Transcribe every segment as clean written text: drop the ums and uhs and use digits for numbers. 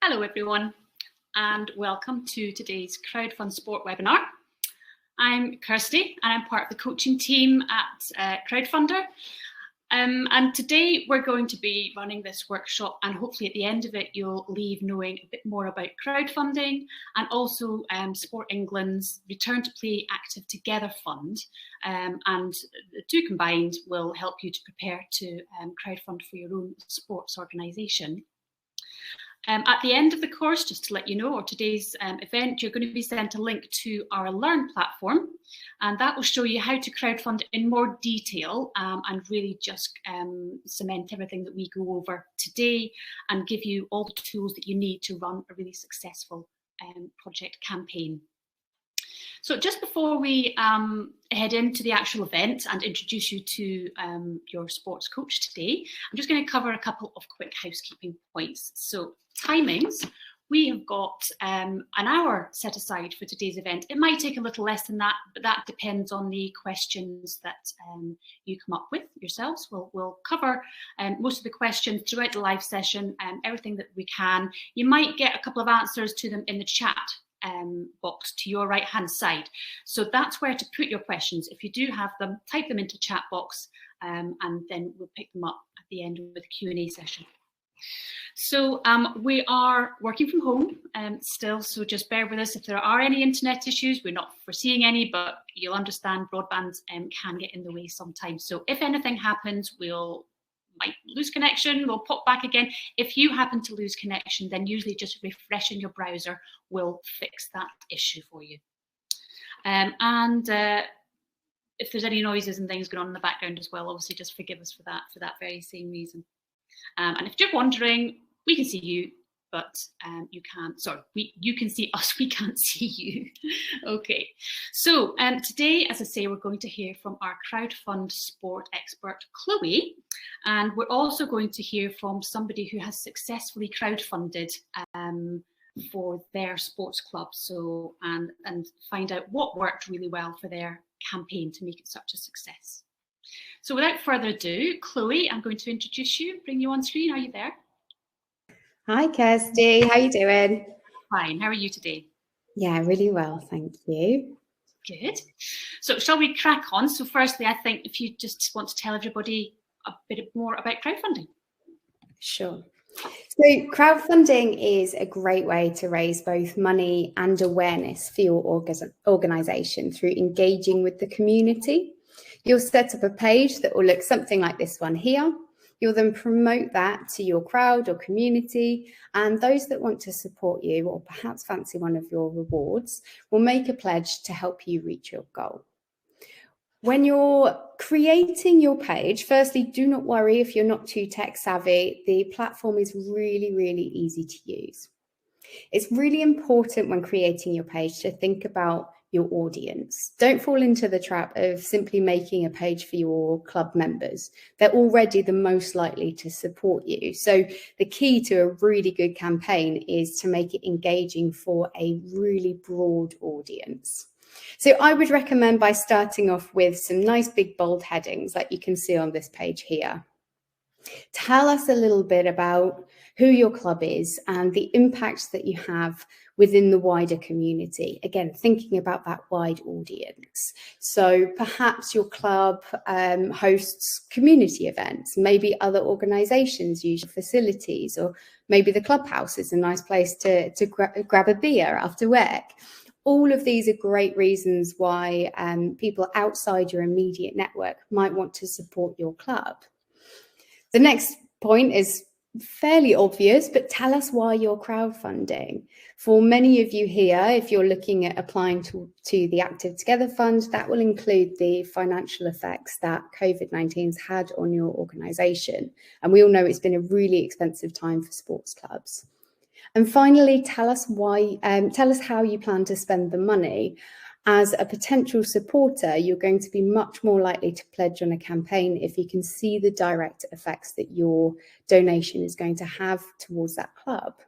Hello everyone and welcome to today's Crowdfund Sport webinar. I'm Kirsty and I'm part of the coaching team at Crowdfunder. And today we're going to be running this workshop, and hopefully at the end of it you'll leave knowing a bit more about crowdfunding and also Sport England's Return to Play Active Together Fund. And the two combined will help you to prepare to crowdfund for your own sports organisation. At the end of the course, just to let you know, or today's event, you're going to be sent a link to our Learn platform, and that will show you how to crowdfund in more detail and really just cement everything that we go over today and give you all the tools that you need to run a really successful project campaign. So just before we head into the actual event and introduce you to your sports coach today, I'm just going to cover a couple of quick housekeeping points. So timings, we have got an hour set aside for today's event. It might take a little less than that, but that depends on the questions that you come up with yourselves. We'll cover most of the questions throughout the live session, everything that we can. You might get a couple of answers to them in the chat box to your right hand side. So that's where to put your questions. If you do have them, type them into the chat box and then we'll pick them up at the end of the Q&A session. So we are working from home still, so just bear with us if there are any internet issues. We're not foreseeing any, but you'll understand broadband can get in the way sometimes. So if anything happens, might lose connection, we'll pop back again. If you happen to lose connection, then usually just refreshing your browser will fix that issue for you. If there's any noises and things going on in the background as well, obviously just forgive us for that very same reason. And if you're wondering, we can see you, but you can't. Sorry, you can see us, we can't see you. Okay, so today, as I say, we're going to hear from our crowdfund sport expert, Chloe, and we're also going to hear from somebody who has successfully crowdfunded for their sports club. So and find out what worked really well for their campaign to make it such a success. So without further ado, Chloe, I'm going to introduce you, bring you on screen. Are you there? Hi, Kirsty. How are you doing? Fine. How are you today? Yeah, really well, thank you. Good. So shall we crack on? So firstly, I think if you just want to tell everybody a bit more about crowdfunding. Sure. So crowdfunding is a great way to raise both money and awareness for your organisation through engaging with the community. You'll set up a page that will look something like this one here. You'll then promote that to your crowd or community, and those that want to support you or perhaps fancy one of your rewards will make a pledge to help you reach your goal. When you're creating your page, firstly, do not worry if you're not too tech savvy. The platform is really, really easy to use. It's really important when creating your page to think about your audience. Don't fall into the trap of simply making a page for your club members. They're already the most likely to support you. So the key to a really good campaign is to make it engaging for a really broad audience. So I would recommend by starting off with some nice big bold headings like you can see on this page here. Tell us a little bit about who your club is and the impact that you have within the wider community. Again, thinking about that wide audience. So perhaps your club hosts community events, maybe other organisations use your facilities, or maybe the clubhouse is a nice place to grab a beer after work. All of these are great reasons why people outside your immediate network might want to support your club. The next point is fairly obvious, but tell us why you're crowdfunding. For many of you here, if you're looking at applying to the Active Together Fund, that will include the financial effects that COVID-19's had on your organisation. And we all know it's been a really expensive time for sports clubs. And finally, tell us how you plan to spend the money. As a potential supporter, you're going to be much more likely to pledge on a campaign if you can see the direct effects that your donation is going to have towards that club.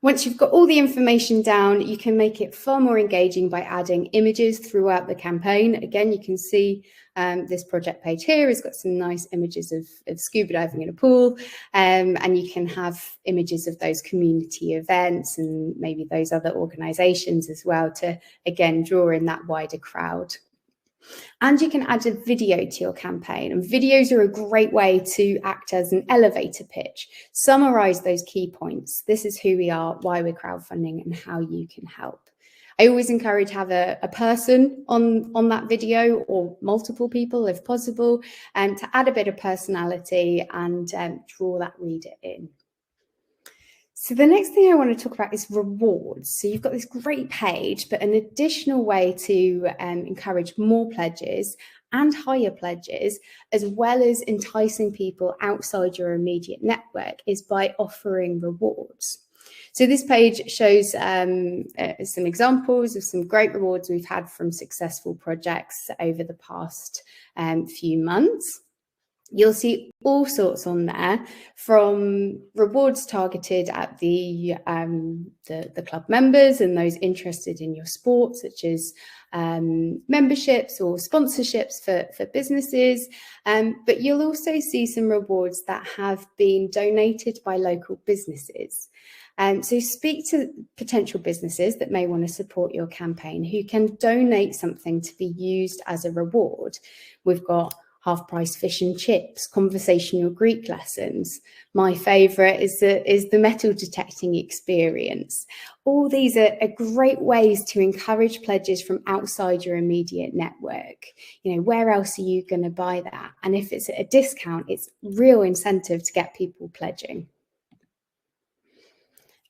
Once you've got all the information down, you can make it far more engaging by adding images throughout the campaign. Again, you can see this project page here has got some nice images of scuba diving in a pool, and you can have images of those community events and maybe those other organisations as well to, again, draw in that wider crowd. And you can add a video to your campaign, and videos are a great way to act as an elevator pitch, summarize those key points. This is who we are, why we're crowdfunding, and how you can help. I always encourage have a person on that video, or multiple people if possible, and to add a bit of personality and draw that reader in. So the next thing I want to talk about is rewards. So you've got this great page, but an additional way to encourage more pledges and higher pledges, as well as enticing people outside your immediate network, is by offering rewards. So this page shows some examples of some great rewards we've had from successful projects over the past few months. You'll see all sorts on there, from rewards targeted at the club members and those interested in your sport, such as memberships or sponsorships for businesses. But you'll also see some rewards that have been donated by local businesses. So speak to potential businesses that may want to support your campaign, who can donate something to be used as a reward. We've got half-price fish and chips, conversational Greek lessons. My favourite is the metal detecting experience. All these are great ways to encourage pledges from outside your immediate network. You know, where else are you going to buy that? And if it's at a discount, it's real incentive to get people pledging.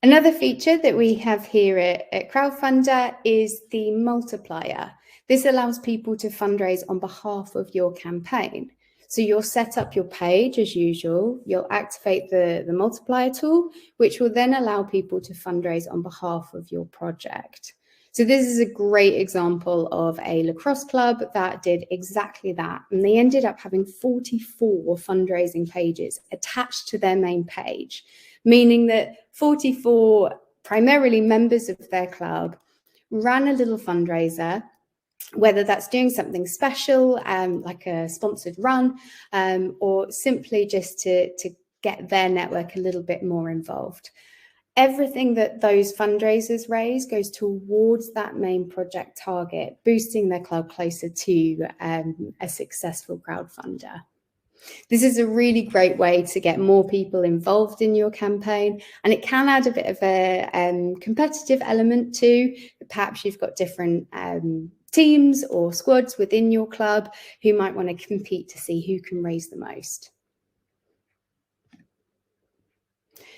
Another feature that we have here at Crowdfunder is the multiplier. This allows people to fundraise on behalf of your campaign. So you'll set up your page as usual, you'll activate the multiplier tool, which will then allow people to fundraise on behalf of your project. So this is a great example of a lacrosse club that did exactly that. And they ended up having 44 fundraising pages attached to their main page, meaning that 44 primarily members of their club ran a little fundraiser, whether that's doing something special, like a sponsored run, or simply just to get their network a little bit more involved. Everything that those fundraisers raise goes towards that main project target, boosting their club closer to a successful crowdfunder. This is a really great way to get more people involved in your campaign, and it can add a bit of a competitive element too. Perhaps you've got different teams or squads within your club who might want to compete to see who can raise the most.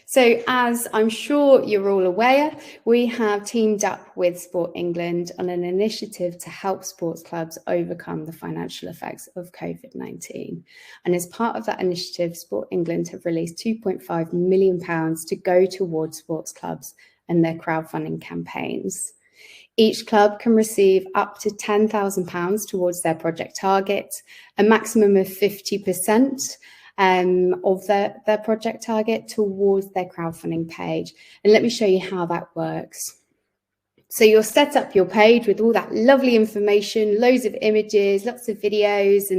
So as I'm sure you're all aware, we have teamed up with Sport England on an initiative to help sports clubs overcome the financial effects of COVID-19. And as part of that initiative, Sport England have released £2.5 million to go towards sports clubs and their crowdfunding campaigns. Each club can receive up to £10,000 towards their project target, a maximum of 50% of their project target towards their crowdfunding page. And let me show you how that works. So you'll set up your page with all that lovely information, loads of images, lots of videos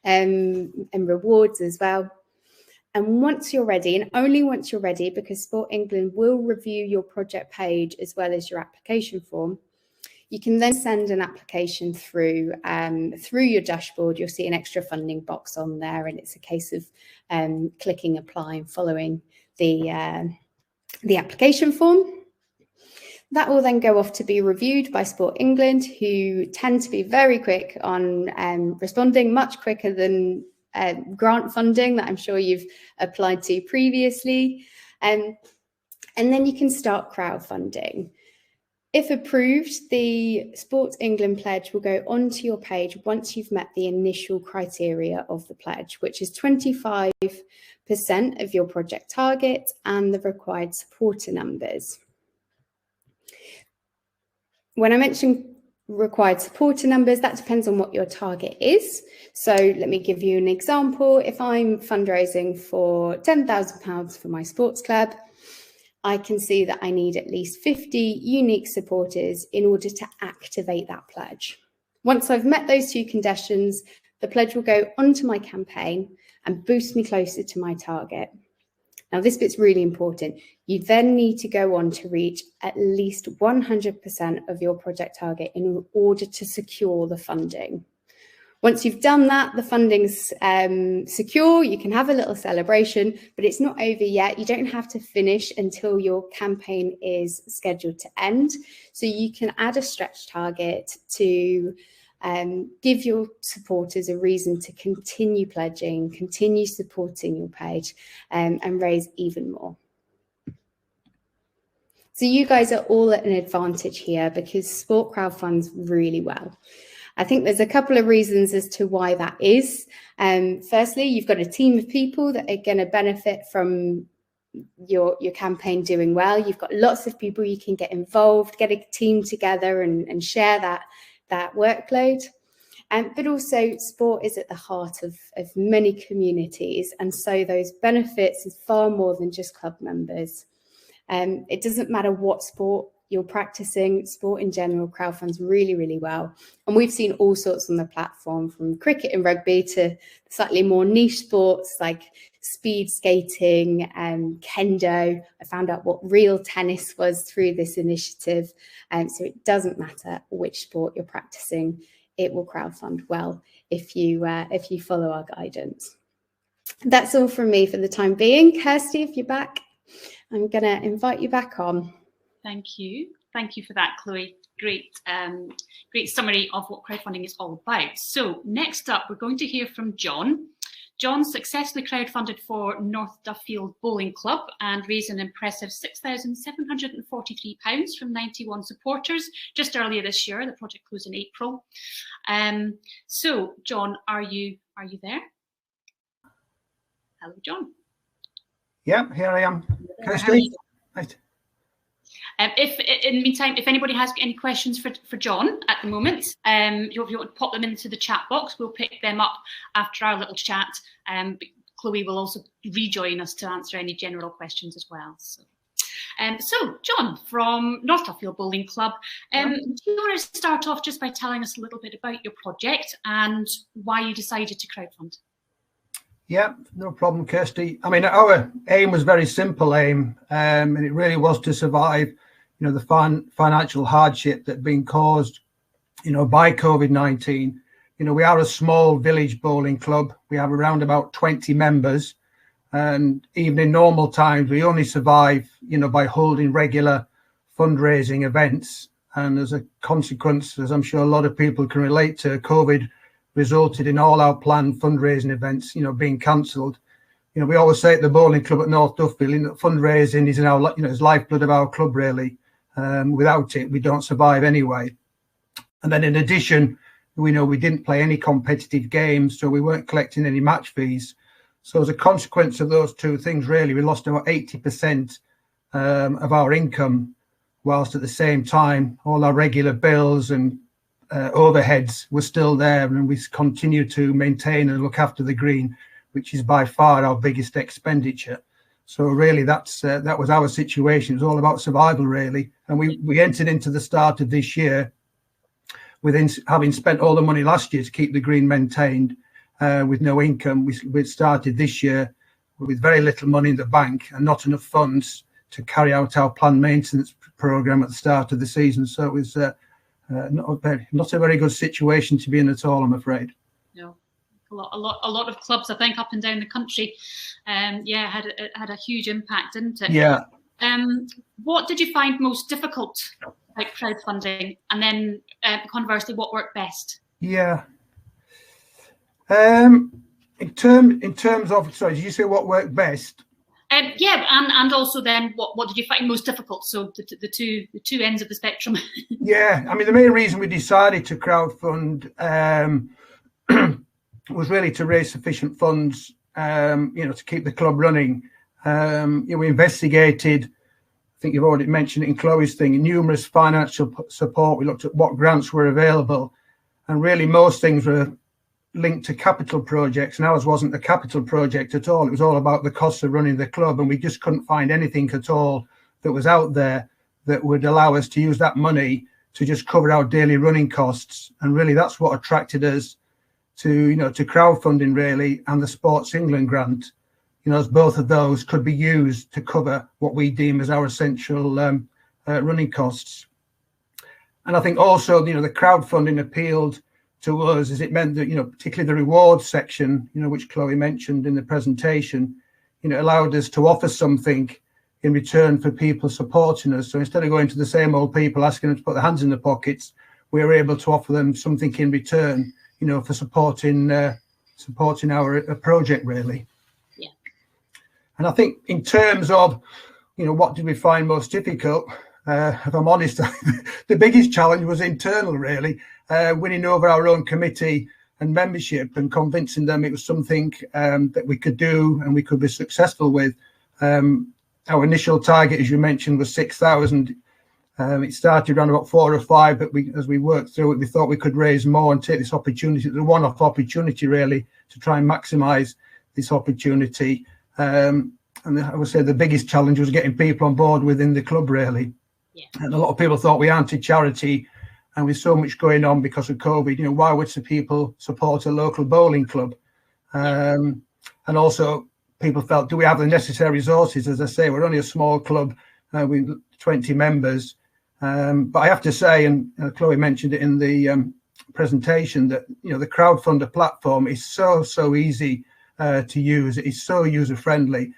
and rewards as well. And once you're ready, and only once you're ready, because Sport England will review your project page as well as your application form, you can then send an application through your dashboard. You'll see an extra funding box on there, and it's a case of clicking apply and following the application form. That will then go off to be reviewed by Sport England, who tend to be very quick on responding, much quicker than grant funding that I'm sure you've applied to previously. And then you can start crowdfunding. If approved, the Sport England pledge will go onto your page once you've met the initial criteria of the pledge, which is 25% of your project target and the required supporter numbers. When I mention required supporter numbers, that depends on what your target is. So let me give you an example. If I'm fundraising for £10,000 for my sports club, I can see that I need at least 50 unique supporters in order to activate that pledge. Once I've met those two conditions, the pledge will go onto my campaign and boost me closer to my target. Now, this bit's really important. You then need to go on to reach at least 100% of your project target in order to secure the funding. Once you've done that, the funding's secure, you can have a little celebration, but it's not over yet. You don't have to finish until your campaign is scheduled to end. So you can add a stretch target to give your supporters a reason to continue pledging, continue supporting your page, and raise even more. So you guys are all at an advantage here because sport crowdfunds really well. I think there's a couple of reasons as to why that is. Firstly, you've got a team of people that are going to benefit from your campaign doing well. You've got lots of people you can get involved, get a team together and share that workload. But also sport is at the heart of many communities. And so those benefits is far more than just club members. It doesn't matter what sport you're practicing, sport in general crowdfunds really, really well. And we've seen all sorts on the platform, from cricket and rugby to slightly more niche sports like speed skating and kendo. I found out what real tennis was through this initiative. So it doesn't matter which sport you're practicing, it will crowdfund well if you follow our guidance. That's all from me for the time being. Kirsty, if you're back, I'm going to invite you back on. Thank you. Thank you for that, Chloe. Great summary of what crowdfunding is all about. So next up, we're going to hear from John. John successfully crowdfunded for North Duffield Bowling Club and raised an impressive £6,743 from 91 supporters just earlier this year. The project closed in April. So, John, are you there? Hello, John. Yeah, here I am. Kirsty. Right. If in the meantime, if anybody has any questions for John at the moment, if you want to pop them into the chat box, we'll pick them up after our little chat. Chloe will also rejoin us to answer any general questions as well. So, John from North Duffield Bowling Club, do you want to start off just by telling us a little bit about your project and why you decided to crowdfund? Yeah, no problem, Kirsty. I mean, our aim was very simple and it really was to survive, the financial hardship that had been caused, by COVID-19. We are a small village bowling club. We have around about 20 members, and even in normal times, we only survive, by holding regular fundraising events. And as a consequence, as I'm sure a lot of people can relate to, COVID resulted in all our planned fundraising events, being cancelled. We always say at the bowling club at North Duffield, fundraising is in our, is lifeblood of our club, really. Without it, we don't survive anyway. And then in addition, we didn't play any competitive games, so we weren't collecting any match fees. So as a consequence of those two things, really, we lost about 80% of our income, whilst at the same time, all our regular bills and overheads were still there, and we continue to maintain and look after the green, which is by far our biggest expenditure. So really that was our situation. It was all about survival, really. And we entered into the start of this year within having spent all the money last year to keep the green maintained with no income. We started this year with very little money in the bank and not enough funds to carry out our planned maintenance program at the start of the season. So it was not a very good situation to be in at all, I'm afraid. No, a lot of clubs, I think, up and down the country, had a huge impact, didn't it? Yeah. What did you find most difficult about crowdfunding, and then conversely, what worked best? Yeah. In terms of, sorry, did you say what worked best? And also then what did you find most difficult? So the two ends of the spectrum. Yeah, I mean, the main reason we decided to crowdfund was really to raise sufficient funds, to keep the club running. We investigated, I think you've already mentioned it in Chloe's thing, numerous financial support. We looked at what grants were available, and really most things were linked to capital projects, and ours wasn't a capital project at all. It was all about the costs of running the club, and we just couldn't find anything at all that was out there that would allow us to use that money to just cover our daily running costs. And really that's what attracted us to, to crowdfunding really, and the Sports England grant, as both of those could be used to cover what we deem as our essential running costs. And I think also, the crowdfunding appealed to us as it meant that, particularly the rewards section, which Chloe mentioned in the presentation, allowed us to offer something in return for people supporting us. So instead of going to the same old people asking them to put their hands in their pockets, we were able to offer them something in return, for supporting our project really. Yeah. And I think in terms of, what did we find most difficult? If I'm honest, the biggest challenge was internal really, winning over our own committee and membership and convincing them it was something that we could do and we could be successful with. Our initial target, as you mentioned, was 6,000. It started around about 4 or 5, but as we worked through it, we thought we could raise more and take this opportunity, the one-off opportunity really, to try and maximise this opportunity. And I would say the biggest challenge was getting people on board within the club really. Yeah. And a lot of people thought we anti-charity, and with so much going on because of COVID, why would some people support a local bowling club? And also people felt, do we have the necessary resources? As I say, we're only a small club with 20 members. But I have to say, and Chloe mentioned it in the presentation, that, the crowdfunder platform is so easy to use. It is so user-friendly.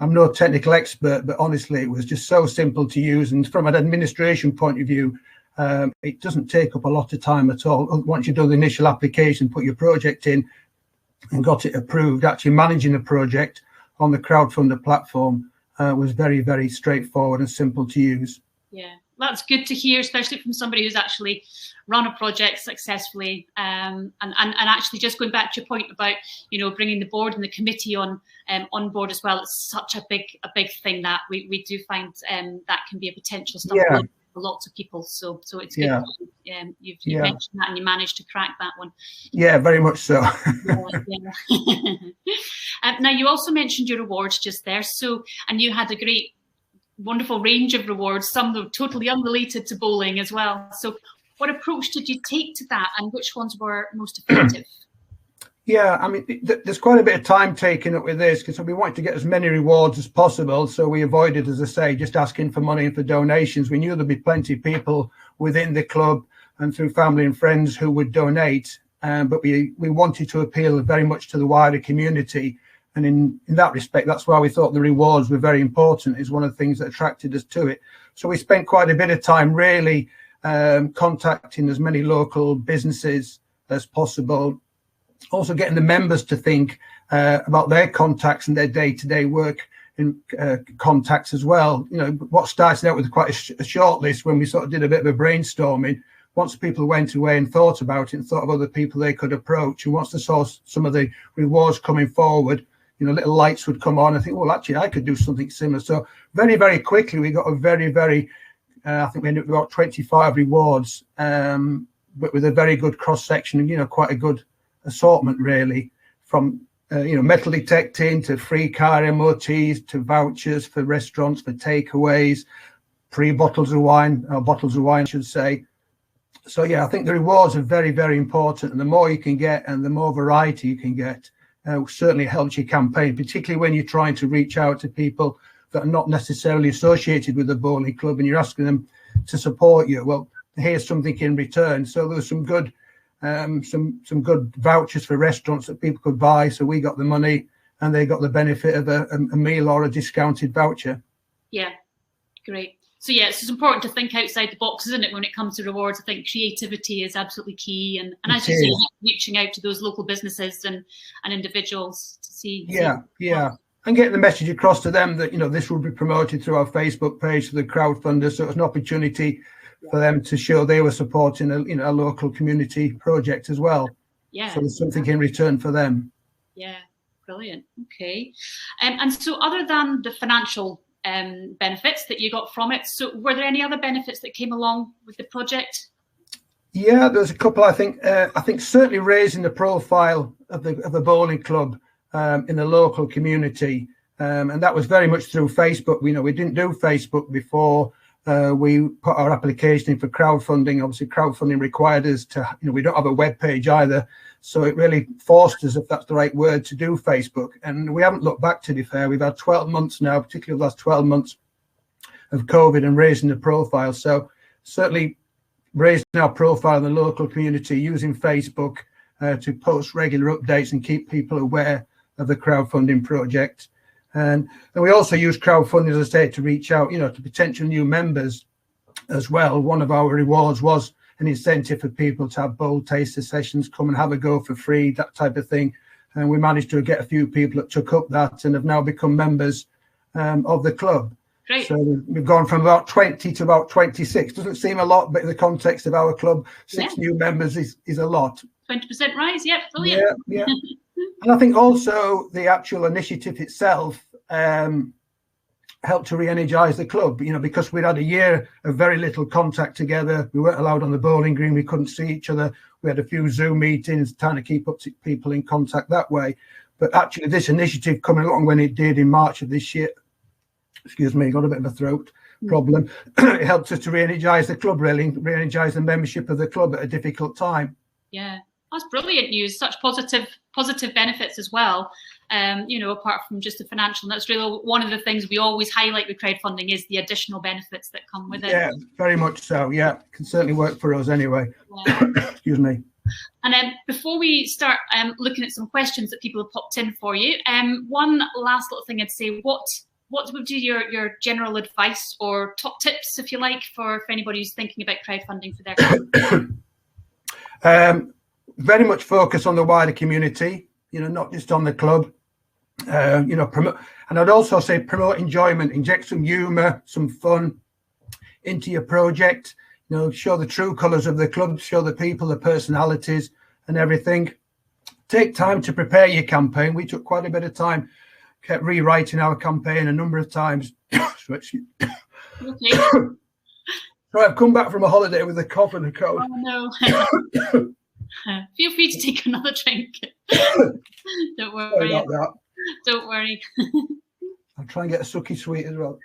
I'm no technical expert, but honestly, it was just so simple to use. And from an administration point of view, it doesn't take up a lot of time at all. Once you've done the initial application, put your project in and got it approved, actually managing the project on the crowdfunder platform was very, very straightforward and simple to use. Yeah, that's good to hear, especially from somebody who's actually run a project successfully. And actually, just going back to your point about bringing the board and the committee on board as well. It's such a big thing that we do find that can be a potential stumbling block for lots of people. So it's good. Yeah. You've mentioned that and you managed to crack that one. Yeah, very much so. Now you also mentioned your rewards just there. And you had a great, wonderful range of rewards, some that were totally unrelated to bowling as well. So what approach did you take to that, and which ones were most effective? Yeah, I mean, there's quite a bit of time taken up with this because we wanted to get as many rewards as possible. So we avoided, as I say, just asking for money and for donations. We knew there'd be plenty of people within the club and through family and friends who would donate. But we wanted to appeal very much to the wider community. And in that respect, that's why we thought the rewards were very important, is one of the things that attracted us to it. So we spent quite a bit of time really contacting as many local businesses as possible. Also getting the members to think about their contacts and their day-to-day work in contacts as well. What started out with quite a short list when we sort of did a bit of a brainstorming. Once people went away and thought about it and thought of other people they could approach, and once they saw some of the rewards coming forward, little lights would come on. I think, well, actually, I could do something similar. So very, very quickly, we got a very, very, I think we ended up with about 25 rewards, but with a very good cross-section and, quite a good assortment, really, from, metal detecting to free car MOTs to vouchers for restaurants, for takeaways, free bottles of wine, I should say. So, yeah, I think the rewards are very, very important. And the more you can get and the more variety you can get, certainly helps your campaign, particularly when you're trying to reach out to people that are not necessarily associated with the bowling club and you're asking them to support you. Well, here's something in return. So there was some good good vouchers for restaurants that people could buy. So we got the money and they got the benefit of a meal or a discounted voucher. Yeah, great. So yeah, it's important to think outside the box, isn't it, when it comes to rewards? I think creativity is absolutely key, and as you say, reaching out to those local businesses and individuals to see. Yeah, and getting the message across to them that this will be promoted through our Facebook page for the crowdfunder, so it's an opportunity for them to show they were supporting a local community project as well. Yeah, so there's something in return for them. Yeah, brilliant. Okay, and so other than the financial benefits that you got from it, so were there any other benefits that came along with the project? Yeah, there's a couple. I think certainly raising the profile of the bowling club in the local community And that was very much through Facebook. We didn't do Facebook before. We put our application in for crowdfunding. Obviously, crowdfunding required us to, we don't have a web page either. So it really forced us, if that's the right word, to do Facebook. And we haven't looked back, to be fair. We've had 12 months now, particularly the last 12 months of COVID and raising the profile. So certainly raising our profile in the local community using Facebook to post regular updates and keep people aware of the crowdfunding project. And we also use crowdfunding, as I say, to reach out, to potential new members as well. One of our rewards was an incentive for people to have bowl taster sessions, come and have a go for free, that type of thing. And we managed to get a few people that took up that and have now become members of the club. Great. So we've gone from about 20 to about 26. Doesn't seem a lot, but in the context of our club, 6 new members is a lot. 20% rise, yeah, brilliant. Yeah. And I think also the actual initiative itself helped to re-energise the club, because we'd had a year of very little contact together. We weren't allowed on the bowling green. We couldn't see each other. We had a few Zoom meetings trying to keep up to people in contact that way. But actually this initiative coming along when it did in March of this year, excuse me, got a bit of a throat problem. It helped us to re-energise the club, really, re-energise the membership of the club at a difficult time. Yeah, that's brilliant news. Such positive benefits as well. Apart from just the financial, and that's really one of the things we always highlight with crowdfunding is the additional benefits that come with it. Yeah, very much so. Yeah, can certainly work for us anyway. Yeah. Excuse me. And then before we start looking at some questions that people have popped in for you, one last little thing I'd say, what would be your general advice or top tips, if you like, for anybody who's thinking about crowdfunding for their club? Very much focus on the wider community, not just on the club. Promote, and I'd also say promote enjoyment, inject some humour, some fun into your project. Show the true colours of the club, show the people, the personalities and everything. Take time to prepare your campaign. We took quite a bit of time, kept rewriting our campaign a number of times. Okay. So I've come back from a holiday with a cough and a cold. Oh no. Feel free to take another drink. Don't worry. Sorry about that. Don't worry. I'll try and get a sucky sweet as well.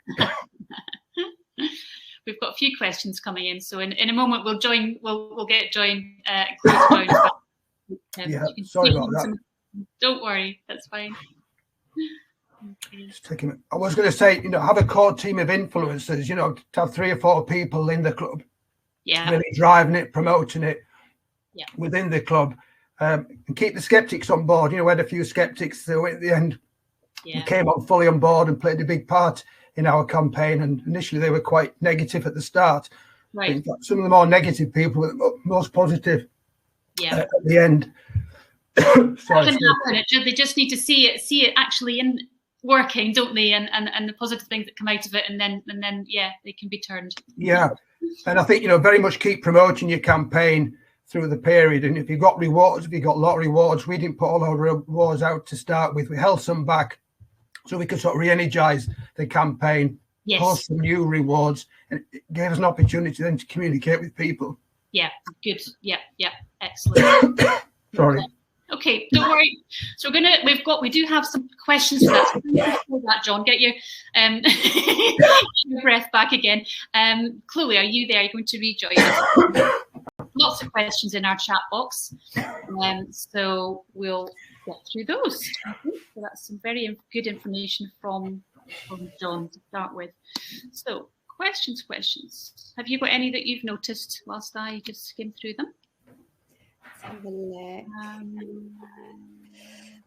We've got a few questions coming in, so in a moment we'll get join. Yeah, sorry about that. Don't worry, that's fine. Just taking it. I was going to say, have a core team of influencers. To have 3 or 4 people in the club. Yeah. Really driving it, promoting it. Yeah. Within the club, and keep the skeptics on board. We had a few skeptics who at the end came on fully on board and played a big part in our campaign. And initially they were quite negative at the start. Right. In fact, some of the more negative people were the most positive at the end. That can happen. They just need to see it actually in working, don't they? And the positive things that come out of it, and then they can be turned. Yeah, and I think very much keep promoting your campaign through the period. And if you've got rewards, if you've got a lot of rewards, we didn't put all our rewards out to start with. We held some back so we could sort of re-energize the campaign, post some new rewards, and it gave us an opportunity then to communicate with people. Yeah, good. Yeah, excellent. Sorry. Okay, don't worry. So we do have some questions for that. Before that, John, get your breath back again. Chloe, are you there? Are you going to rejoin us? Lots of questions in our chat box, so we'll get through those. So that's some very good information from John to start with. So questions. Have you got any that you've noticed whilst I just skim through them? Let's have a look.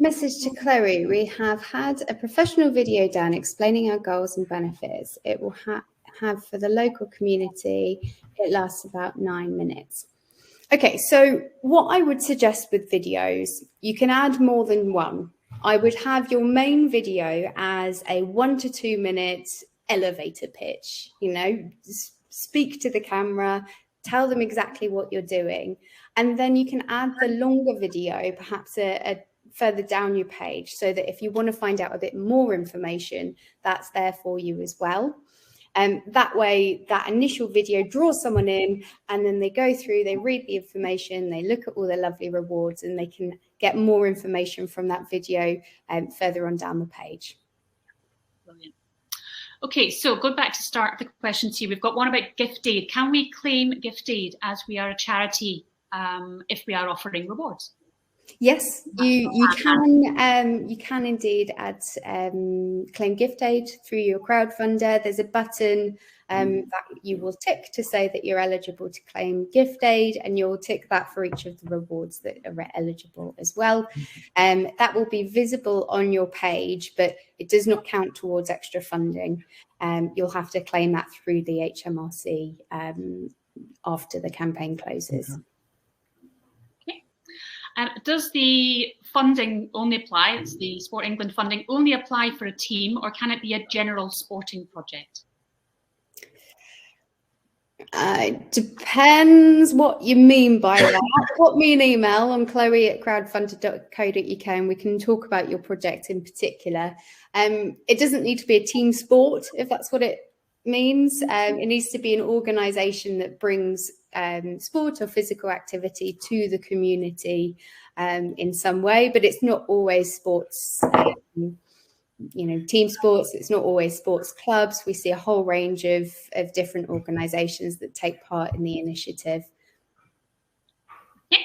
Message to Chloe. We have had a professional video done explaining our goals and benefits. It will have for the local community. It lasts about 9 minutes. Okay, so what I would suggest with videos, you can add more than one. I would have your main video as a 1 to 2 minute elevator pitch, speak to the camera, tell them exactly what you're doing. And then you can add the longer video, perhaps a further down your page, so that if you want to find out a bit more information, that's there for you as well. That way, that initial video draws someone in, and then they go through, they read the information, they look at all the lovely rewards, and they can get more information from that video further on down the page. Okay, so go back to start the questions here. We've got one about gift aid. Can we claim gift aid as we are a charity if we are offering rewards? Yes, you can indeed add claim gift aid through your crowdfunder. There's a button that you will tick to say that you're eligible to claim gift aid, and you'll tick that for each of the rewards that are eligible as well. That will be visible on your page, but it does not count towards extra funding. You'll have to claim that through the HMRC after the campaign closes. Okay. Does the funding only apply, it's the Sport England funding, only apply for a team, or can it be a general sporting project? It depends what you mean by that. Put me an email on chloe@crowdfunder.co.uk and we can talk about your project in particular. It doesn't need to be a team sport, if that's what it means. It needs to be an organisation that brings sport or physical activity to the community in some way, but it's not always sports, team sports. It's not always sports clubs. We see a whole range of different organisations that take part in the initiative. Okay.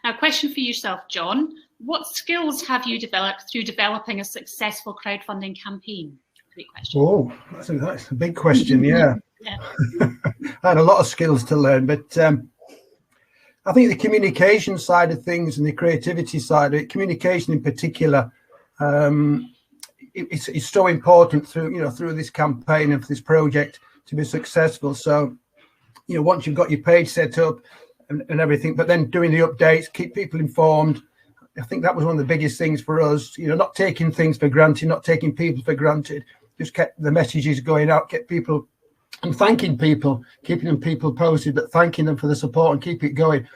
Now, a question for yourself, John. What skills have you developed through developing a successful crowdfunding campaign? Great question. Oh, that's a big question, yeah. Yeah. I had a lot of skills to learn, but I think the communication side of things and the creativity side of it, communication in particular, it's so important through this campaign and for this project to be successful. So, once you've got your page set up and everything, but then doing the updates, keep people informed. I think that was one of the biggest things for us, not taking things for granted, not taking people for granted, just kept the messages going out, get people and thanking people, keeping people posted, but thanking them for the support and keep it going.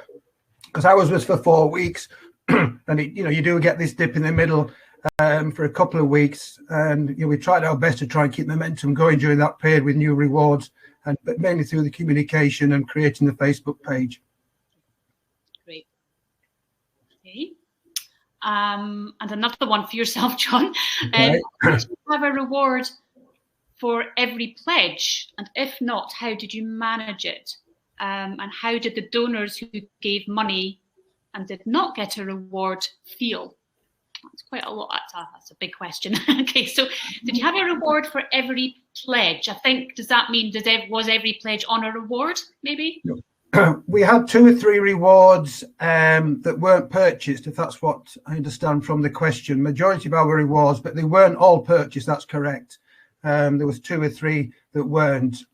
Because I was with for 4 weeks and you do get this dip in the middle for a couple of weeks, and we tried our best to try and keep momentum going during that period with new rewards, but mainly through the communication and creating the Facebook page. Great. Okay. And another one for yourself, John. Okay. Did you have a reward for every pledge? And if not, how did you manage it? And how did the donors who gave money and did not get a reward feel? That's quite a lot. That's a big question. Okay, so did you have a reward for every pledge? I think, does that mean was every pledge on a reward, maybe? No. We had 2 or 3 rewards that weren't purchased, if that's what I understand from the question. Majority of our rewards, but they weren't all purchased, that's correct. There was 2 or 3 that weren't.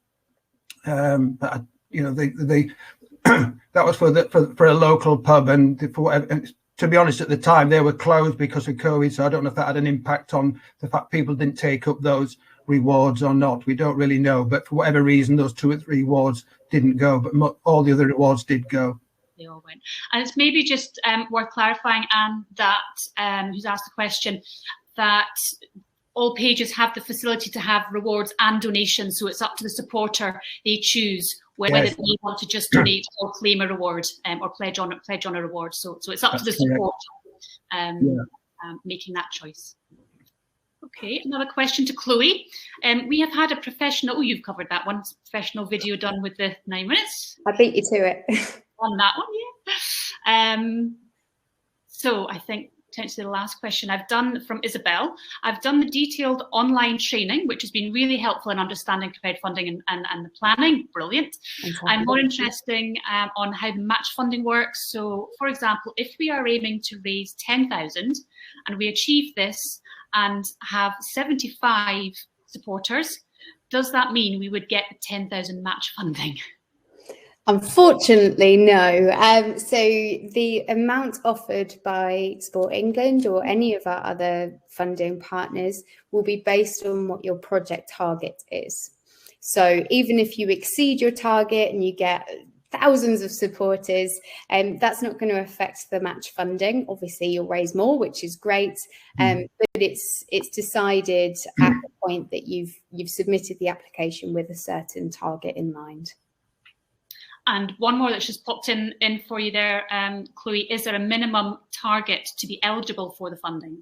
But they that was for a local pub, and for whatever. And to be honest, at the time they were closed because of COVID, so I don't know if that had an impact on the fact people didn't take up those rewards or not. We don't really know, but for whatever reason, those 2 or 3 rewards didn't go, but all the other rewards did go. They all went. And it's maybe just worth clarifying, Anne, that who's asked the question, that all pages have the facility to have rewards and donations, so it's up to the supporter. They choose whether they want to just donate or claim a reward or pledge on a reward. So it's up to the supporter making that choice. Okay, another question to Chloe. We have had a professional, you've covered that one, professional video done with the 9 minutes. I beat you to it. On that one, yeah. So I think potentially the last question I've done from Isabel. I've done the detailed online training, which has been really helpful in understanding crowdfunding and the planning. Brilliant. Exactly. I'm more interested on how the match funding works. So, for example, if we are aiming to raise 10,000 and we achieve this and have 75 supporters, does that mean we would get the 10,000 match funding? Unfortunately, no. So the amount offered by Sport England or any of our other funding partners will be based on what your project target is. So even if you exceed your target and you get thousands of supporters, that's not going to affect the match funding. Obviously, you'll raise more, which is great, but it's decided at the point that you've submitted the application with a certain target in mind. And one more that's just popped in for you there, Chloe, is there a minimum target to be eligible for the funding?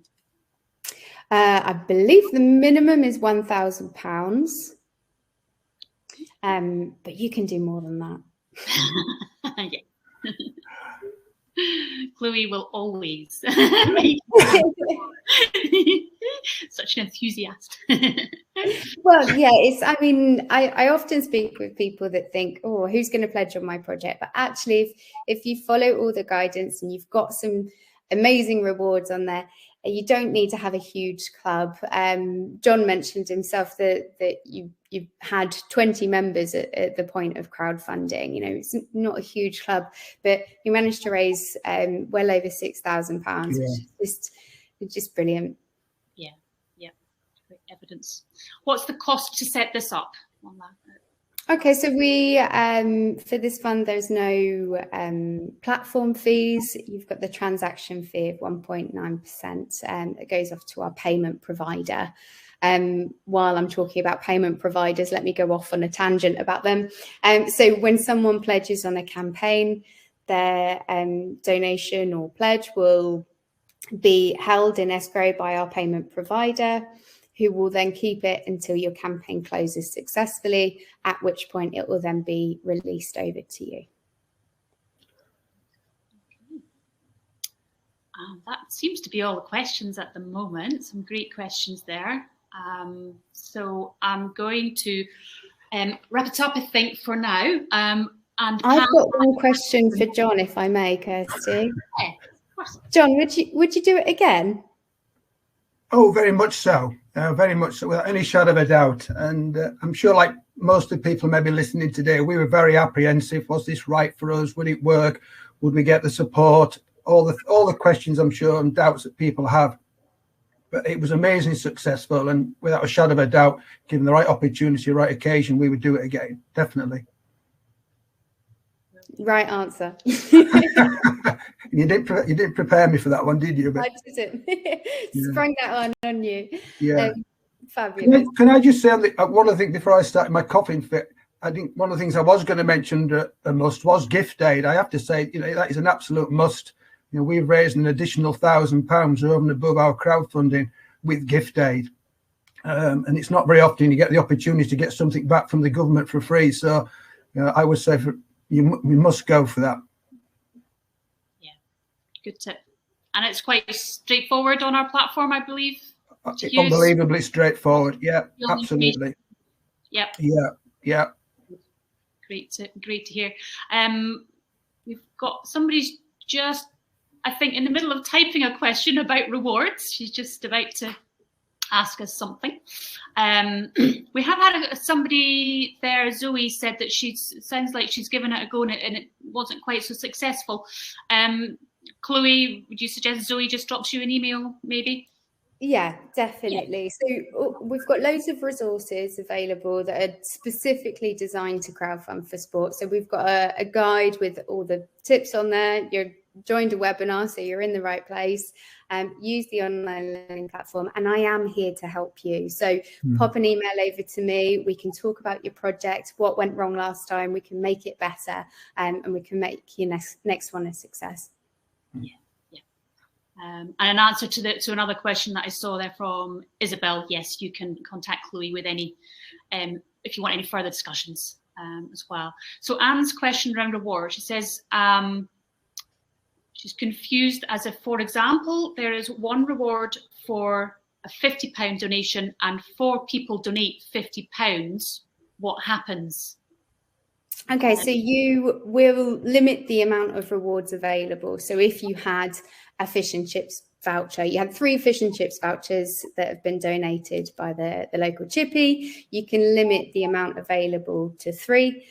I believe the minimum is £1,000, but you can do more than that. Yeah. Chloe will always such an enthusiast. Well, yeah, I often speak with people that think, oh, who's going to pledge on my project? But actually, if you follow all the guidance and you've got some amazing rewards on there, you don't need to have a huge club. John mentioned himself that you had 20 members at the point of crowdfunding. You know, it's not a huge club, but you managed to raise well over £6,000, which is just brilliant. Yeah, yeah, great evidence. What's the cost to set this up on that? Okay, so we for this fund, there's no platform fees. You've got the transaction fee of 1.9%. It goes off to our payment provider. While I'm talking about payment providers, let me go off on a tangent about them. So when someone pledges on a campaign, their donation or pledge will be held in escrow by our payment provider, who will then keep it until your campaign closes successfully, at which point it will then be released over to you. That seems to be all the questions at the moment. Some great questions there. So I'm going to wrap it up, I think, for now. And I've got one question for John, if I may, Kirsty. Yeah, of course. John, would you do it again? Oh, very much so. Very much so, without any shadow of a doubt. And I'm sure, like most of the people maybe listening today, we were very apprehensive. Was this right for us? Would it work? Would we get the support? All the questions, I'm sure, and doubts that people have. But it was amazingly successful, and without a shadow of a doubt, given the right opportunity, right occasion, we would do it again. Definitely. Right answer. You didn't prepare me for that one, did you? But, I didn't. Sprung that on you. Yeah. Fabulous. Can I just say one of the things before I started my coughing fit? I think one of the things I was going to mention a must was gift aid. I have to say, you know, that is an absolute must. You know, we've raised an additional £1,000 over and above our crowdfunding with gift aid, and it's not very often you get the opportunity to get something back from the government for free. So, you know, I would say we must go for that. Yeah, good tip. And it's quite straightforward on our platform, I believe. Unbelievably straightforward. Yeah, absolutely. Yep. Yeah. Great to hear. We've got somebody's just, I think, in the middle of typing a question about rewards. She's just about to ask us something. We have had somebody there, Zoe, said that sounds like she's given it a go and it wasn't quite so successful. Chloe, would you suggest Zoe just drops you an email, maybe? Yeah, definitely. Yeah. So we've got loads of resources available that are specifically designed to crowdfund for sport. So we've got a guide with all the tips on there. You're joined a webinar, so you're in the right place. Use the online learning platform, and I am here to help you. So pop an email over to me. We can talk about your project, what went wrong last time. We can make it better, and we can make your next one a success. Yeah. And an answer to another question that I saw there from Isabel, yes, you can contact Chloe with any, if you want any further discussions as well. So Anne's question around reward, she says she's confused as if, for example, there is one reward for a £50 donation and 4 people donate £50. What happens? Okay, so you will limit the amount of rewards available. So if you had a fish and chips voucher, you had 3 fish and chips vouchers that have been donated by the local chippy, you can limit the amount available to 3.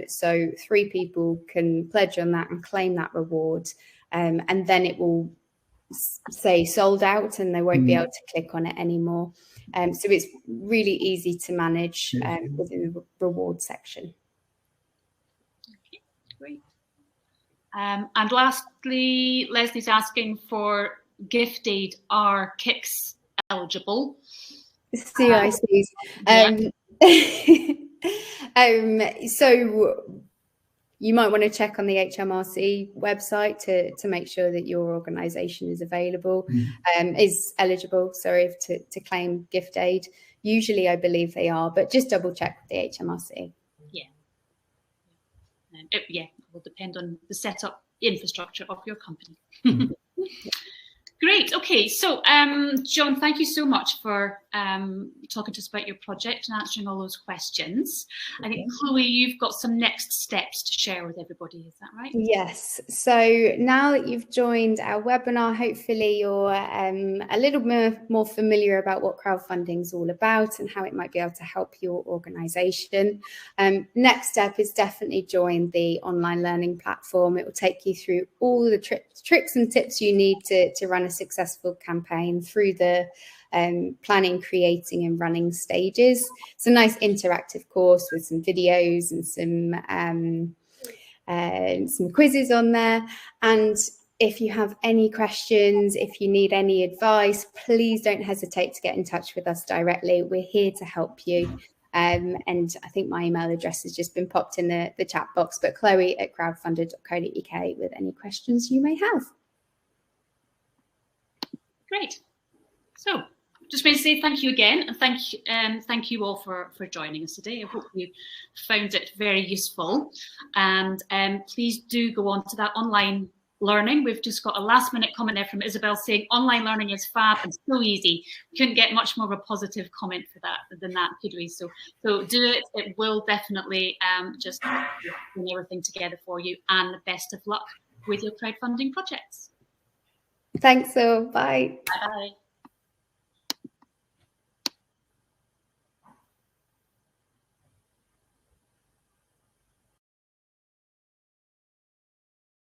So 3 people can pledge on that and claim that reward. And then it will say sold out and they won't be able to click on it anymore. So it's really easy to manage within the reward section. Great. And lastly, Leslie's asking for gift aid. Are kicks eligible? CICs. So you might want to check on the HMRC website to make sure that your organisation is available, is eligible, to claim gift aid. Usually I believe they are, but just double check with the HMRC. It will depend on the setup infrastructure of your company. Great. Okay. So, John, thank you so much for talking to us about your project and answering all those questions. I think, Chloe, you've got some next steps to share with everybody. Is that right? Yes. So now that you've joined our webinar, hopefully you're a little more familiar about what crowdfunding is all about and how it might be able to help your organisation. Next step is definitely join the online learning platform. It will take you through all the tricks and tips you need to run a successful campaign through the planning, creating and running stages. It's a nice interactive course with some videos and some quizzes on there. And if you have any questions, if you need any advice, please don't hesitate to get in touch with us directly. We're here to help you. And I think my email address has just been popped in the chat box, but chloe@crowdfunder.co.uk with any questions you may have. Great. So just want to say thank you again, and thank you all for joining us today. I hope you found it very useful, and please do go on to that online learning. We've just got a last minute comment there from Isabel saying online learning is fab and so easy. We couldn't get much more of a positive comment for that than that, could we? So do it. It will definitely just bring everything together for you, and the best of luck with your crowdfunding projects. Thanks all. Bye. Bye.